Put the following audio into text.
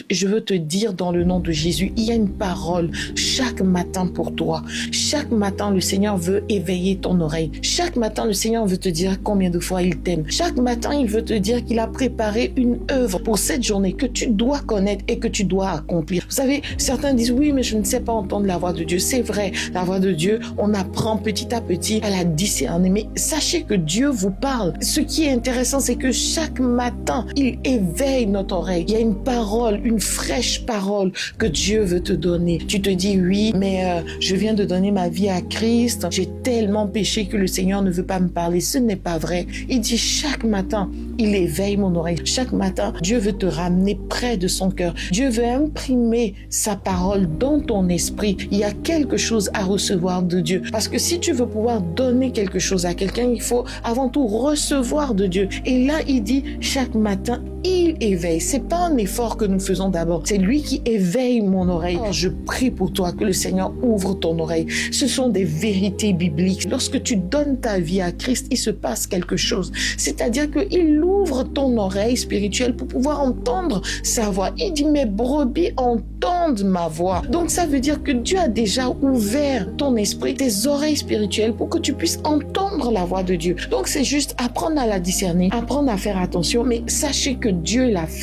Je veux te dire dans le nom de Jésus, il y a une parole chaque matin pour toi. Chaque matin, le Seigneur veut éveiller ton oreille. Chaque matin, le Seigneur veut te dire combien de fois il t'aime. Chaque matin, il veut te dire qu'il a préparé une œuvre pour cette journée que tu dois connaître et que tu dois accomplir. Vous savez, certains disent oui, mais je ne sais pas entendre la voix de Dieu. C'est vrai, la voix de Dieu, on apprend petit à petit à la discerner. Mais sachez que Dieu vous parle. Ce qui est intéressant, c'est que chaque matin, il éveille notre oreille. Il y a une parole, une fraîche parole que Dieu veut te donner. Tu te dis oui, mais je viens de donner ma vie à Christ. J'ai tellement péché que le Seigneur ne veut pas me parler. Ce n'est pas vrai. Il dit chaque matin, il éveille mon oreille. Chaque matin, Dieu veut te ramener près de son cœur. Dieu veut imprimer sa parole dans ton esprit. Il y a quelque chose à recevoir de Dieu. Parce que si tu veux pouvoir donner quelque chose à quelqu'un, il faut avant tout recevoir de Dieu. Et là, il dit chaque matin, il éveille. C'est pas un effort que nous faisons d'abord. C'est lui qui éveille mon oreille. Alors, je prie pour toi que le Seigneur ouvre ton oreille. Ce sont des vérités bibliques. Lorsque tu donnes ta vie à Christ, il se passe quelque chose. C'est-à-dire qu'il ouvre ton oreille spirituelle pour pouvoir entendre sa voix. Il dit, mes brebis entendent ma voix. Donc, ça veut dire que Dieu a déjà ouvert ton esprit, tes oreilles spirituelles pour que tu puisses entendre la voix de Dieu. Donc, c'est juste apprendre à la discerner, apprendre à faire attention, mais sachez que Dieu l'a fait.